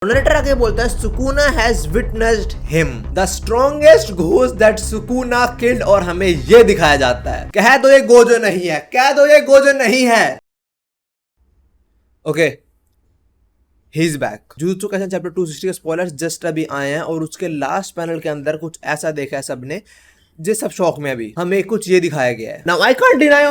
Narrator आगे बोलता है Sukuna has witnessed him the strongest ghost that Sukuna killed, और हमें ये दिखाया जाता है कह दो ये गोजो नहीं है, कह दो ये गोजो नहीं है। Okay, he is back. Jujutsu Kaisen chapter 260 के स्पॉयलर्स जस्ट अभी आए हैं और उसके लास्ट पैनल के अंदर कुछ ऐसा देखा है सबने जिस सब शौक में अभी हमें कुछ ये दिखाया गया है। Now I can't deny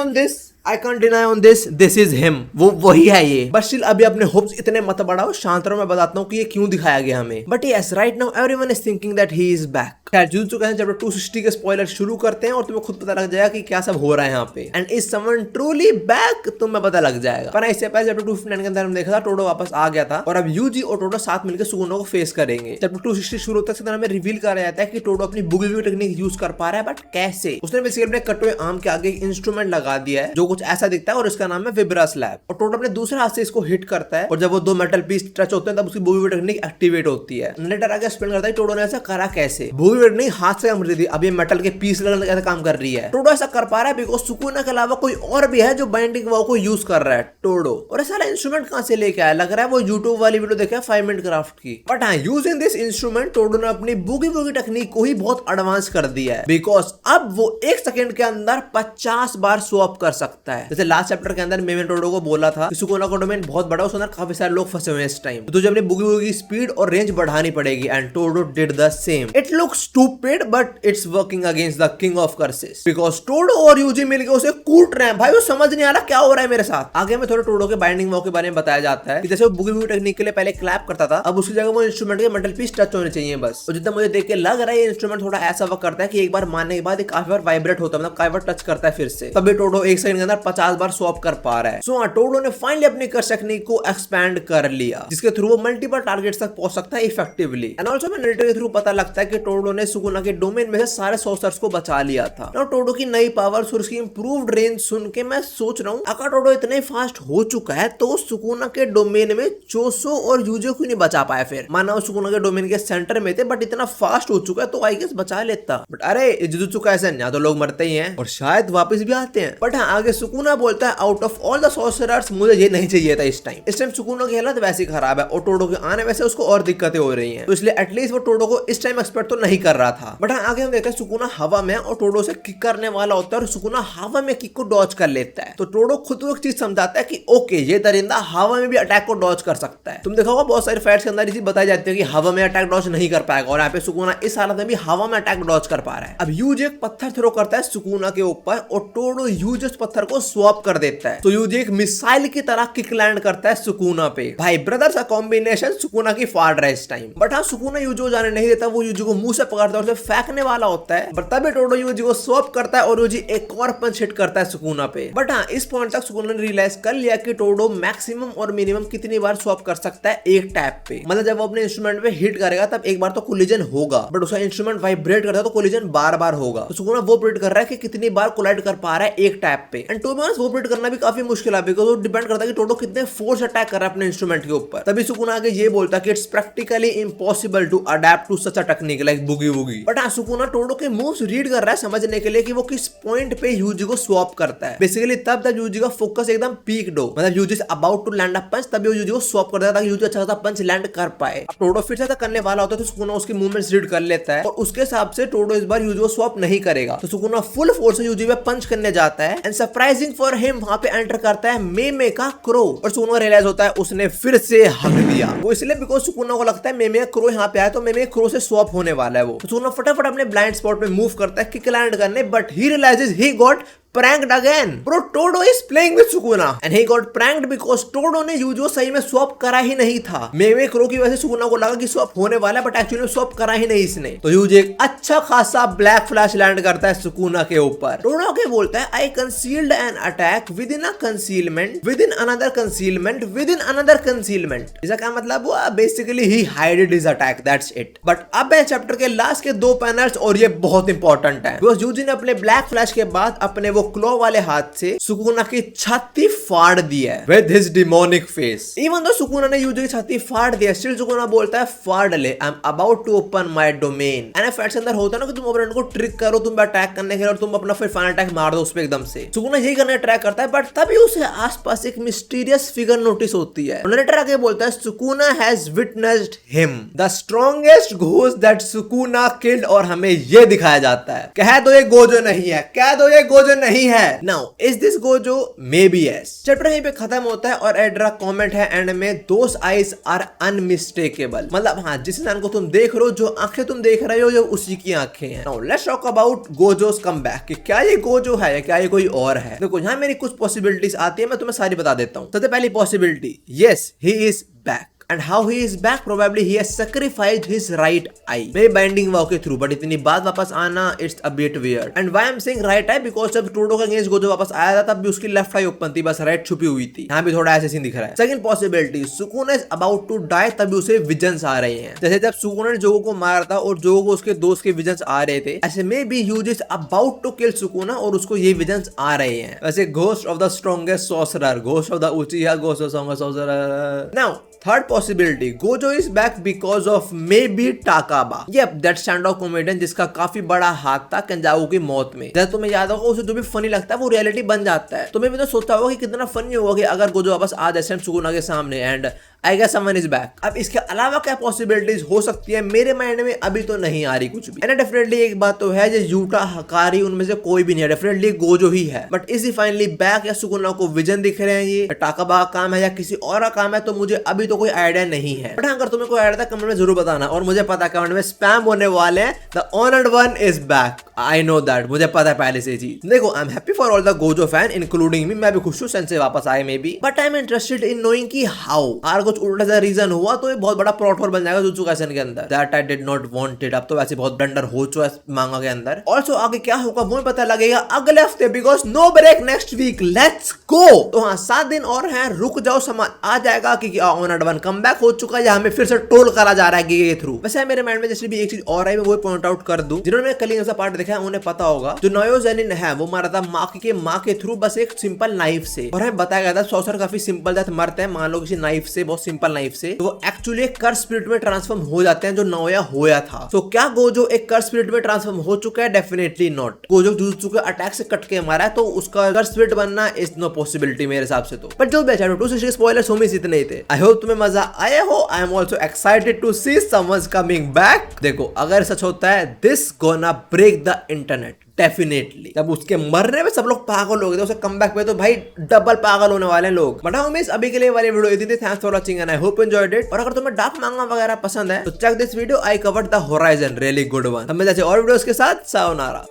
on this is him, वो वही है ये। बट स्टिल अभी अपने होप्स इतने मत बढ़ाओ, शांत रहो, मैं बताता हूँ कि ये क्यों दिखाया गया हमें। But yes, right now everyone is thinking that he is back. Jujutsu Kaisen chapter 260 के स्पॉइलर शुरू करते हैं और तुम्हें खुद पता लग जाएगा कि क्या सब हो रहा है यहाँ पे। And is someone truly back, तुम्हें पता लग जाएगा। पर इससे पहले चैप्टर 259 के अंदर हम देखा था टोडो वापस आ गया था और अब यूजी और टोडो साथ मिलकर सुकुना को फेस करेंगे। चैप्टर 260 शुरू तक से हमें रिवील कराया जाता है कि टोडो अपनी बुगी टेक्निक यूज कर पा रहा है, बट कैसे? उसने बेसिकली अपने कटे आर्म के आगे एक इंस्ट्रूमेंट लगा दिया है जो कुछ ऐसा दिखता है और इसका नाम है विब्रा स्लैब। और टोडो अपने दूसरे हाथ से इसको हिट करता है और जब वो दो मेटल पीस टच होते हैं तब उसकी बुगी टेक्निक एक्टिवेट होती है। नरेटर आगे एक्सप्लेन करता है टोडो ने ऐसा करा कैसे। बुगी टेक्निक हाथ से थी, अब ये मेटल के पीस लगने कैसे काम कर रही है। टोडो ऐसा कर पा रहा है बिकॉज सुकुना के अलावा कोई और भी है जो बाइंडिंग वाव को यूज कर रहा है, टोडो। और सारा इंस्ट्रूमेंट कहां से लेके आया? लग रहा है वो यूट्यूब वाली वीडियो देखा 5 मिनट क्राफ्ट की। बट हाँ, यूजिंग दिस इंस्ट्रूमेंट टोडो ने अपनी बुगी बुगी टेक्निक को ही बहुत एडवांस कर दिया है बिकॉज अब वो 1 सेकंड के अंदर 50 बार स्वैप कर सकता है। जैसे लास्ट चैप्टर के अंदर मैंने टोडो को बोला था कि सुकुना का डोमेन बहुत बड़ा, उसके अंदर काफी सारे लोग फंसे हुए हैं इस टाइम, तो तुझे अपनी बुगी बुगी स्पीड और रेंज बढ़ानी पड़ेगी। And to-do did the same. It looks stupid but it's working against the king of curses because to-do और यूजी मिलकर उसे कूट रहे हैं। भाई वो समझ नहीं आ रहा क्या हो रहा है मेरे साथ। आगे में थोड़ा टोडो के बाइंडिंग वॉव के बारे में बताया जाता है कि जैसे वो बुगी बुगी टेक्निक के लिए पहले क्लैप करता था, अब उसकी जगह वो इंस्ट्रूमेंट के मेटल पीस टच होने चाहिए बस। और जितना मुझे देख के लग रहा है ये इंस्ट्रूमेंट थोड़ा ऐसा वर्क करता है कि एक बार मारने के बाद काफी बार वाइब्रेट होता है, मतलब काफी बार टच करता है फिर से। तभी टोडो 1 सेकंड के अंदर 50 बार स्वैप कर पा रहा है। सो टोडो ने फाइनली अपनी कर्स टेक्निक को एक्सपैंड कर लिया जिसके थ्रू वो मल्टीपल टारगेट्स तक पहुंच सकता है इफेक्टिवली। एंड ऑल्सो नरेटर के थ्रू पता लगता है कि टोडो ने सुकुना के डोमेन में से सारे सॉर्सर्स को बचा लिया था। और टोडो की नई पावर्स और उसकी इंप्रूव्ड रेंज सुन के मैं सोच रहा हूँ अगर टोडो इतने फास्ट हो चुका है तो सुकुना के डोमेन में चोसो और यूजो क्यों नहीं बचा पाया? फिर माना वो सुकुना के डोमेन के सेंटर में थे बट इतना फास्ट हो चुका है तो आई गेस बचा लेता। बट अरे जुजुत्सु काइसेन, यहाँ तो लोग मरते ही हैं और शायद वापस भी आते हैं। बट हाँ, आगे सुकुना बोलता है out of all the sorcerers मुझे ये नहीं चाहिए था इस टाइम सुकुना की हालत वैसी खराब है और टोडो के आने वैसे उसको और दिक्कतें हो रही हैं, तो इसलिए एटलीस्ट वो टोडो को इस टाइम एक्सपेक्ट तो नहीं कर रहा था। बट हाँ, आगे हम देखते हैं सुकुना हवा में और टोडो से किक करने वाला होता है और सुकुना हवा में किक को डॉज कर लेता है। तो टोडो खुद को एक चीज समझाता है कि ओके ये दरिंदा हवा में भी अटैक को डॉज कर सकता है। तुम देखा होगा बहुत सारे फाइट्स के अंदर इसी बताई जाती है कि हवा में अटैक डॉज नहीं कर पाएगा और यहाँ पे सुकुना इस हालत में भी हवा में अटैक डॉज कर पा रहा है। अब यूज एक पत्थर थ्रो करता है सुकुना के ऊपर और टोडो यूज उस पत्थर को स्वैप कर देता है, तो यूज एक मिसाइल की तरह किक लैंड करता है सुकुना पे। भाई ब्रदर्स का कॉम्बिनेशन सुकुना की फाड़ रहा है इस टाइम। बट हाँ, सुकुना यूजी को जाने नहीं देता, वो यूजी को मुंह से पकड़ता है और उसे फेंकने वाला होता है। बट तभी टोडो यूजी को स्वैप करता है और यूजी एक और पंच हिट करता है सुकुना पे। बट हाँ, इस पॉइंट तक सुकुना ने रियलाइज कर लिया कि टोडो मैक्सिमम और मिनिमम कितनी बार स्वैप कर सकता है एक टैप पे। मतलब जब वो अपने इंस्ट्रूमेंट पे हिट करेगा तब एक बार तो कोलिजन होगा, बट उसका इंस्ट्रूमेंट वाइब्रेट करता है तो कोलिजन बार-बार होगा। तो सुकुना वो प्रेडिक्ट कर रहा है कि कितनी बार कोलाइड कर पा रहा है एक टैप पे। एंड टू बी ऑनेस्ट वो प्रेडिक्ट करना भी काफी मुश्किल है बिकॉज़ वो डिपेंड करता है कि टोडो कितने फोर्स अटैक कर रहा है अपने इंस्ट्रूमेंट के ऊपर। तभी सुकुना आगे ये बोलता है कि it's practically impossible to adapt to such a technique like boogie woogie. But हाँ, सुकुना टोडो के मूव्स रीड कर रहा है समझने के लिए कि वो किस पॉइंट पे यूजी को स्वैप करता है। बेसिकली तब तक यूजी का फोकस एकदम पीक्ड हो, मतलब Yuji is about to land a punch, तभी यूजी को स्वैप करता है ताकि यूजी अच्छा खासा पंच लैंड कर पाए। अब टोडो फिर से करने वाला होता है तो सुकुना उसकी मूवमेंट्स रीड कर लेता है और उसके हिसाब से टोडो इस बार यूजी को स्वैप नहीं करेगा। तो सुकुना फुल फोर्स से यूजी पे पंच करने जाता है एंड सरप्राइजिंग फॉर हिम वहां पे एंटर करता है मेमे का क्रो और सुकुना रियलाइज होता है उसने फिर से हक दिया। वो इसलिए बिकॉज सुकुना को लगता है मेमे क्रो यहाँ पे आया तो मेमे क्रो से स्वैप होने वाला है वो। तो सुकुना फटाफट अपने ब्लाइंड स्पॉट पे मूव करता है किक लैंड करने, but he realizes he got pranked again. Bro, Todo is playing with Sukuna and he got pranked because Todo ने यूजो सही में स्वैप करा ही नहीं था। मेमे क्रो की वजह से सुकुना को लगा कि स्वैप होने वाला है बट एक्चुअली स्वैप करा ही नहीं इसने। तो यूज एक अच्छा खासा ब्लैक फ्लैश लैंड करता है सुकुना के ऊपर। टोडो के बोलता है I concealed an attack within a concealment within another concealment within another concealment. इसका क्या मतलब हुआ? Basically he hided his attack, that's it. But अब है चैप्टर के लास्ट के 2 पैनल्स और ये बहुत इंपॉर्टेंट है बिकॉज यूजी ने अपने ब्लैक फ्लैश के बाद अपने वो क्लॉ वाले हाथ से सुकुना की छाती फाड़ दिया है with his demonic face. Even though Sukuna ने यूजो की छाती फाड़ दिया, स्टिल सुकुना बोलता है फाड़ ले, I am about to open my domain. एनएफएट्स के अंदर होता है ना कि तुम ओपोनेंट को ट्रिक करो, तुम अटैक करने के लिए और तुम अपना फिर फाइनल अटैक मार दो उस पे एकदम से। सुकुना यही करने का ट्राई करता है, बट तभी उसे आसपास एक मिस्टीरियस फिगर नोटिस होती है। नरेटर आगे बोलता है Sukuna has witnessed him the strongest ghost that Sukuna killed, और हमें ये दिखाया जाता है। कह दो ये गोजो नहीं है, कह दो ये गोजो नहीं है। Now is this Gojo? May be yes. Chapter यहीं पे खत्म होता है और एड्रा कमेंट है एंड में, दोस आईज आर अनमिस्टेकेबल। मतलब हाँ, जिस इंसान को तुम देख रहे हो, जो आंखें तुम देख रहे हो, जो उसी की आंखें हैं। Now let's talk about Gojo's comeback कि क्या ये गोजो है या क्या ये कोई और है। देखो यहाँ मेरी कुछ पॉसिबिलिटीज आती है, मैं तुम्हें सारी बता देता हूँ। सबसे पहली possibility, yes he is back. And how he is back? Probably he has sacrificed his right eye. Maybe binding vow के through, but इतनी बात वापस आना it's a bit weird. And why I'm saying right eye? Because जब to-do का against Gojo वापस आया था तब भी उसकी लेफ्ट आई ओपन थी, बस राइट छुपी हुई थी। यहाँ भी थोड़ा ऐसे सीन दिख रहा है। Second possibility, Sukuna is about to die, तभी उसे विजन्स आ रहे हैं। जैसे जब सुकुना ने जोगो को मारा था और जोगो को उसके दोस्त के विजन्स आ रहे थे, ऐसे में भी Yuji is about to kill Sukuna और उसको ये विजन्स आ रहे हैं। वैसे ghost of the strongest sorcerer, ghost of the Uchiha, ghost of strongest sorcerer. Now third possibility, Gojo is back because of maybe Takaba. Yup, that stand up comedian जिसका काफी बड़ा हाथ था केंजाओ की मौत में। जैसे तुम्हें याद होगा, उसे जो भी फनी लगता है वो रियलिटी बन जाता है। तुम्हें भी तो सोचता होगा कि कितना फनी होगा कि अगर गोजो वापस आ जाए सुकुना के सामने and I guess someone is back. अब इसके अलावा क्या पॉसिबिलिटीज हो सकती है, मेरे माइंड में अभी तो नहीं आ रही कुछ भी। डेफिनेटली एक बात तो है, जो यूटा, हकारी, उनमें से कोई भी नहीं है, डेफिनेटली गोजो ही है। But is he finally back या सुकुना को विजन दिख रहे हैं, ये टाकाबा का काम है या किसी और का काम है, तो मुझे अभी तो कोई आइडिया नहीं है। बट अगर तुम्हें कोई आइडिया था कमेंट में जरूर बताना। और मुझे पता है कमेंट में स्पैम होने वाले हैं, the honoured one is back, I know that, मुझे पता है पहले से चीज। देखो I am happy for all the Gojo fan including me, मैं भी खुश हूं सेंसे वापस आए may be, but I am interested in knowing की हाउ। अगर कुछ उल्टा सा रीजन हुआ तो ये बहुत बड़ा प्लॉट होल बन जाएगा जुजुत्सु काइसेन के अंदर। That I did not want it. अब तो वैसे बहुत ब्लंडर हो चुका है मांगा के अंदर। ऑल्सो आगे क्या होगा वो पता लगेगा अगले हफ्ते, because no break next week, let's go. तो हाँ, 7 दिन और हैं, रुक जाओ, समझ आ जाएगा कि ऑनर्ड वन कम बैक हो चुका है या हमें फिर से टोल करा जा रहा है गिगे के थ्रू। वैसे मेरे माइंड में जैसे भी एक चीज और आई, मैं वो पॉइंट आउट कर दूं। जिन्होंने कलिंग का पार्ट देखा है उन्हें पता होगा, जो नयो जेनिन है वो मारा था माँ के थ्रू, बस एक सिंपल नाइफ से। और हमें बताया गया था सॉसर काफी सिंपल डेथ मरते हैं, मान लो किसी नाइफ से, बहुत सिंपल नाइफ से, तो वो एक्चुअली एक कर्स स्पिरिट में ट्रांसफॉर्म हो जाते हैं, जो नोया होया था। तो क्या गोजो एक कर्स स्पिरिट में ट्रांसफॉर्म हो चुका है? Definitely not. गोजो जुजुत्सु के अटैक से कट के मारा है, तो उसका कर्स स्पिरिट बनना इज नो पॉसिबिलिटी मेरे हिसाब से तो। बट जो बेचा 260 स्पॉयलर्स होमिस इतने ही थे। आई होप तुम्हें मजा आया हो। I am also excited to see someone coming back. देखो अगर सच होता है, this gonna break the internet definitely. जब उसके मरने में सब लोग पागल हो गए थे, उसे कम बैक पे तो भाई डबल पागल होने वाले हैं लोग। बट हाँ, अभी के लिए वाली वीडियो इतनी थी। Thanks for watching and I hope you enjoyed it. और अगर तुम्हें डार्क मांगा वगैरह पसंद है तो check this video, I covered the horizon, really good one. हमें जैसे और वीडियोस के साथ सायोनारा।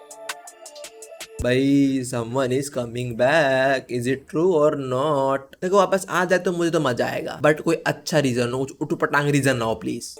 भाई someone is coming back, is it true और नॉट? देखो वापस आ जाए तो मुझे तो मजा आएगा, बट कोई अच्छा रीजन हो, कुछ उटू पटांग रीजन ना हो प्लीज।